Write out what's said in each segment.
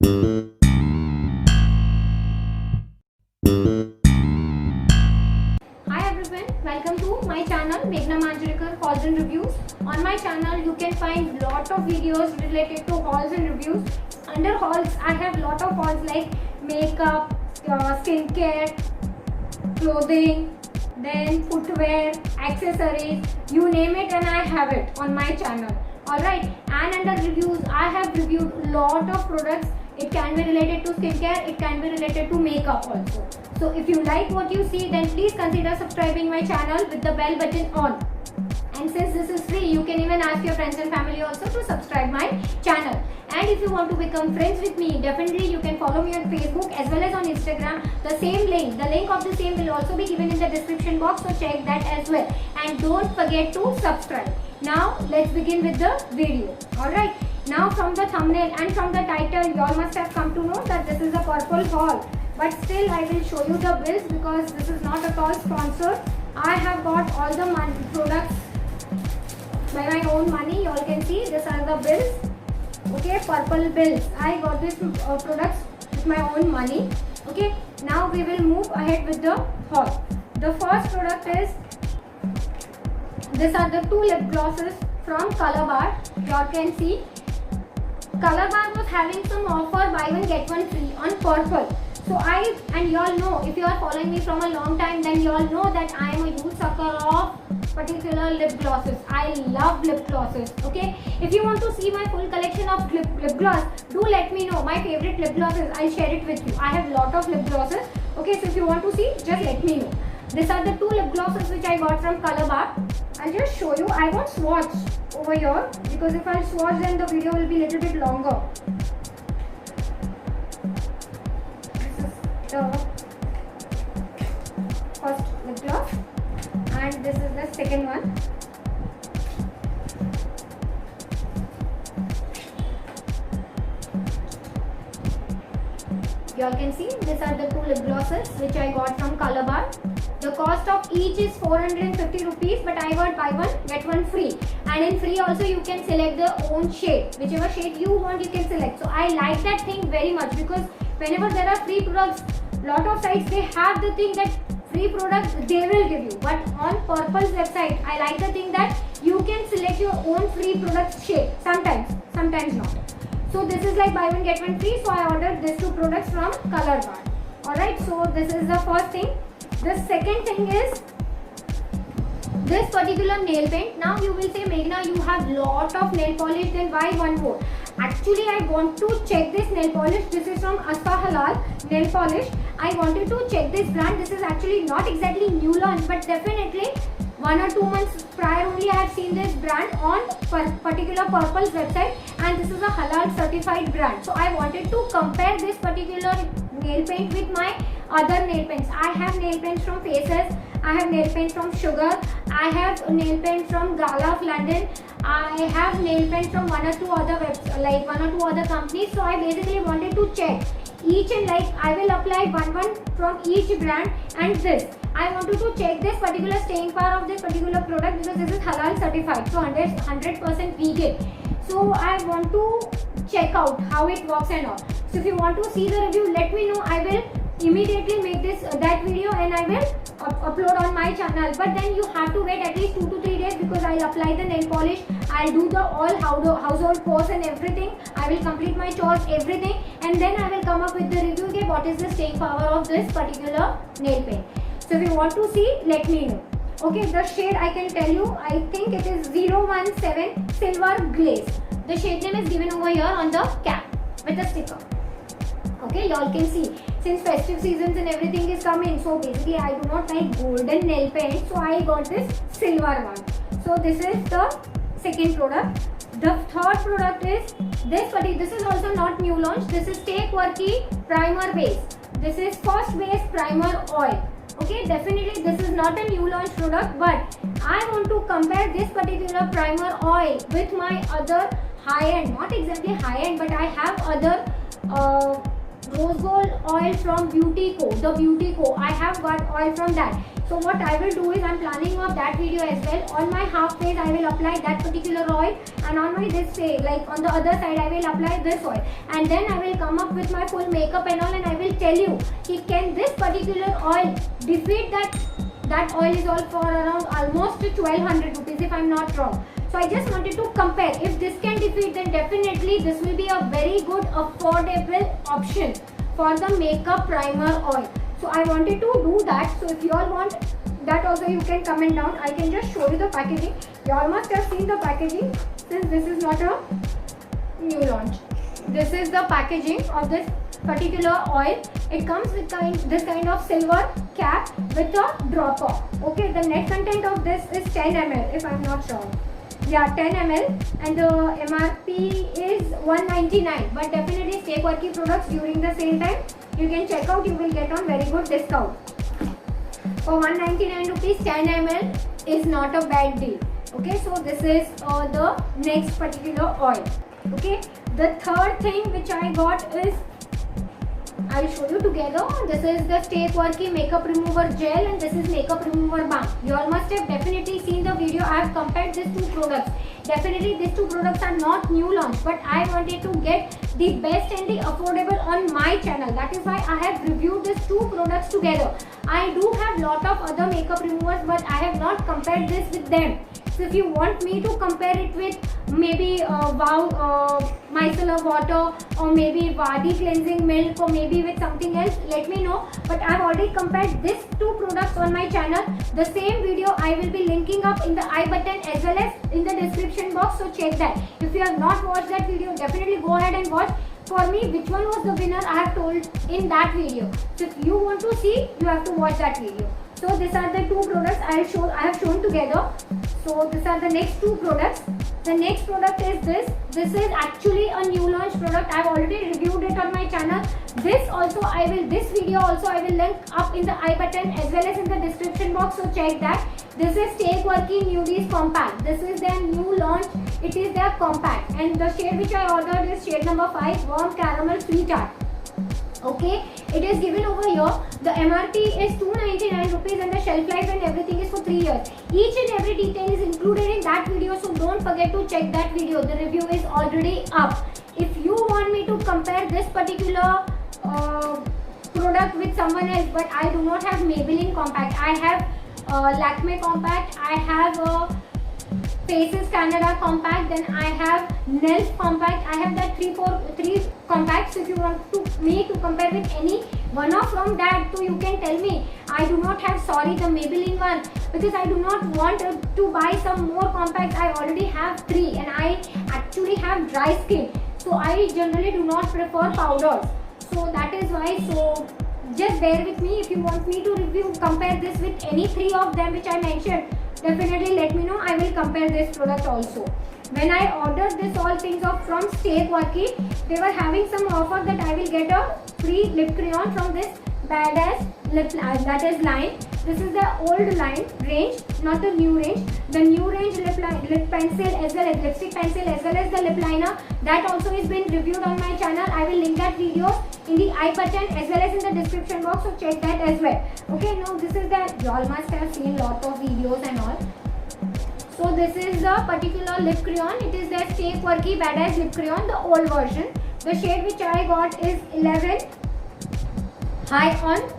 Hi everyone, welcome to my channel Meghna Manjrekar Hauls and Reviews. On my channel you can find lot of videos related to hauls and reviews. Under hauls I have lot of hauls like makeup, skincare, clothing, then footwear, accessories, you name it and I have it on my channel. Alright, and under reviews I have reviewed lot of products. It can be related to skincare, it can be related to makeup also. So if you like what you see, then please consider subscribing my channel with the bell button on. And since this is free, you can even ask your friends and family also to subscribe my channel. And if you want to become friends with me, definitely you can follow me on Facebook as well as on Instagram. The link of the same will also be given in the description box, so check that as well. And don't forget to subscribe. Now let's begin with the video. Alright, now from the thumbnail and from the title, you all must have come to know that this is a purple haul. But still I will show you the bills because this is not at all sponsored. I have got all the products by my own money. You all can see these are the bills. Okay, purple bills. I got these products with my own money. Okay, now we will move ahead with the haul. The first product is, these are the two lip glosses from Color Bar. You all can see Color Bar was having some offer, buy one get one free on purple. So and you all know, if you are following me from a long time, then you all know that I am a huge sucker of particular lip glosses. I love lip glosses. Okay, if you want to see my full collection of lip gloss, do let me know my favorite lip glosses. I'll share it with you. I have lot of lip glosses. Okay, so if you want to see, just let me know. These are the two lip glosses which I got from Color Bar. I'll just show you. I won't swatch over here because if I swatch, then the video will be little bit longer. The first lip gloss and this is the second one. You all can see these are the two lip glosses which I got from Color Bar. The cost of each is 450 rupees, but I got buy one get one free, and in free also you can select the own shade. Whichever shade you want you can select. So I like that thing very much because whenever there are free products, lot of sites they have the thing that free products they will give you, but on Purple's website I like the thing that you can select your own free product shade. Sometimes not. So this is like buy one get one free, so I ordered these two products from Color Bar. Alright, so this is the first thing. The second thing is this particular nail paint. Now you will say, Meghna, you have lot of nail polish, then why one more? Actually, I want to check this nail polish. This is from Aspa Halal nail polish. I wanted to check this brand. This is actually not exactly new launch, but definitely 1 or 2 months prior only I have seen this brand on particular Purple's website, and this is a halal certified brand. So I wanted to compare this particular nail paint with my other nail paints. I have nail paints from Faces, I have nail paints from Sugar, I have nail paints from Gala of London, I have nail paints from one or two other companies. So I basically wanted to check each, and like I will apply one from each brand, and this I wanted to check this particular staying power of this particular product because this is halal certified, so 100% vegan. So I want to check out how it works and all. So if you want to see the review, let me know. I will immediately make that video and I will upload on my channel. But then you have to wait at least 2 to 3 days because I'll apply the nail polish, I'll do the all household chores and everything. I will complete my chores, everything, and then I will come up with the review. Okay, what is the staying power of this particular nail paint? So if you want to see, let me know. Okay, the shade I can tell you, I think it is 017 Silver Glaze. The shade name is given over here on the cap with a sticker. Okay, y'all can see, since festive seasons and everything is coming, so basically I do not like golden nail paint, so I got this silver one. So this is the second product. The third product is this is also not new launch. This is Stay Quirky Primer Base. This is First Base Primer Oil. Okay, definitely this is not a new launch product, but I want to compare this particular primer oil with my other high-end, not exactly high-end, but I have other rose gold oil oil from Beauty Co. The Beauty Co. I have got oil from that. So what I will do is I'm planning of that video as well. On my half face I will apply that particular oil, and on my this face, like on the other side, I will apply this oil, and then I will come up with my full makeup and all, and I will tell you can this particular oil defeat that oil is all for around almost 1200 rupees if I'm not wrong. So I just wanted to compare. If this can defeat, then definitely this will be a very good affordable option for the makeup primer oil. So I wanted to do that. So if you all want that also, you can comment down. I can just show you the packaging. You all must have seen the packaging, since this is not a new launch. This is the packaging of this particular oil. It comes with this kind of silver cap with a dropper. Okay, the net content of this is 10 ml if I'm not wrong. Yeah, 10 ml, and the MRP is 199, but definitely Stay Quirky products during the same time you can check out, you will get on very good discount. For 199 rupees 10 ml is not a bad deal. Okay, so this is the next particular oil. Okay, the third thing which I got is, I'll show you together. This is the Stay Quirky makeup remover gel, and this is makeup remover balm. You all must have definitely seen the video. I have compared these two products. Definitely these two products are not new launch, but I wanted to get the best and the affordable on my channel. That is why I have reviewed these two products together. I do have lot of other makeup removers, but I have not compared this with them. So if you want me to compare it with maybe micellar water, or maybe Vadi cleansing milk, or maybe with something else, let me know. But I have already compared these two products on my channel. The same video I will be linking up in the I button as well as in the description box, so check that. If you have not watched that video, definitely go ahead and watch. For me, which one was the winner, I have told in that video. So if you want to see, you have to watch that video. So these are the two products I have shown together. So these are the next two products. The next product is this. This is actually a new launch product. I have already reviewed it on my channel. This video also I will link up in the I button as well as in the description box, so check that. This is Stay Quirky Nudies Compact. This is their new launch. It is their compact, and the shade which I ordered is shade number 5, Warm Caramel Sweetheart. Okay, it is given over here. The MRP is 299 rupees, and the shelf life and everything is for 3 years. Each and every detail is included in that video, so don't forget to check that video. The review is already up. If you want me to compare this particular product with someone else, but I do not have Maybelline compact, I have Lakme compact, I have Faces Canada compact, then I have Nels compact. I have that three compacts. So if you want me to compare with any one of from that, so you can tell me. I do not have, sorry, the Maybelline one, because I do not want to buy some more compacts. I already have 3, and I actually have dry skin, so I generally do not prefer powders. So that is why. So just bear with me. If you want me to compare this with any 3 of them which I mentioned, definitely let me know. I will compare this product also. When I ordered this all things off from Stay Quirky, they were having some offer that I will get a free lip crayon from this Badass lip that is line. This is the old line range, not the new range. The new range lip pencil as well as lipstick pencil as well as the lip liner, that also has been reviewed on my channel. I will link that video in the I button as well as in the description box, so check that as well. Okay, now this is the, you all must have seen lot of videos and all. So this is the particular lip crayon. It is the Stay Quirky Badass lip crayon, the old version. The shade which I got is 11 High on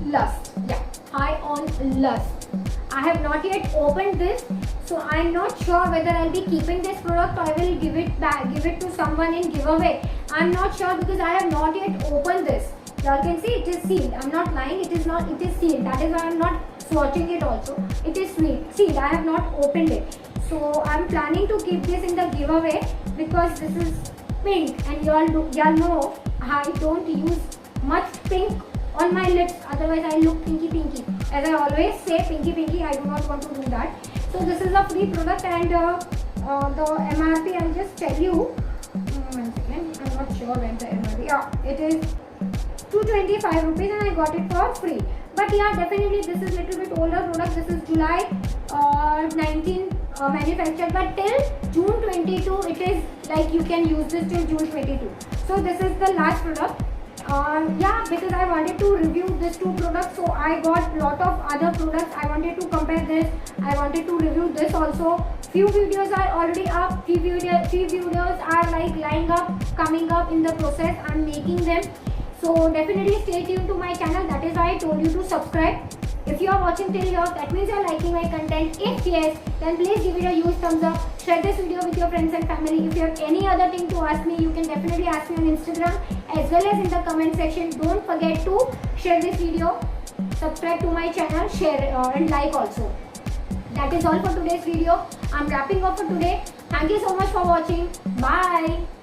Lust. Yeah, High on Lust. I have not yet opened this, so I am not sure whether I will be keeping this product or I will give it back, give it to someone in giveaway. I am not sure because I have not yet opened this. You all can see it is sealed. I am not lying. It is not. It is sealed. That is why I am not swatching it also. It is sealed. I have not opened it. So I am planning to keep this in the giveaway because this is pink, and you all know I don't use much pink on my lips, otherwise I look pinky. As I always say, pinky, I do not want to do that. So this is a free product, and the MRP I'll just tell you. One second, I'm not sure when the MRP. Yeah, it is 225 rupees, and I got it for free. But yeah, definitely this is little bit older product. This is July 19 manufactured, but till June 22 it is like you can use this till June 22. So this is the last product. Yeah, because I wanted to review these two products, so I got lot of other products. I wanted to compare this. I wanted to review this also. Few videos are already up. Few videos are like lying up, coming up in the process. I'm making them. So definitely stay tuned to my channel. That is why I told you to subscribe. If you are watching till here, that means you are liking my content. If yes, then please give it a huge thumbs up. Share this video with your friends and family. If you have any other thing to ask me, you can definitely ask me on Instagram as well as in the comment section. Don't forget to share this video, subscribe to my channel, share and like also. That is all for today's video. I'm wrapping up for today. Thank you so much for watching. Bye.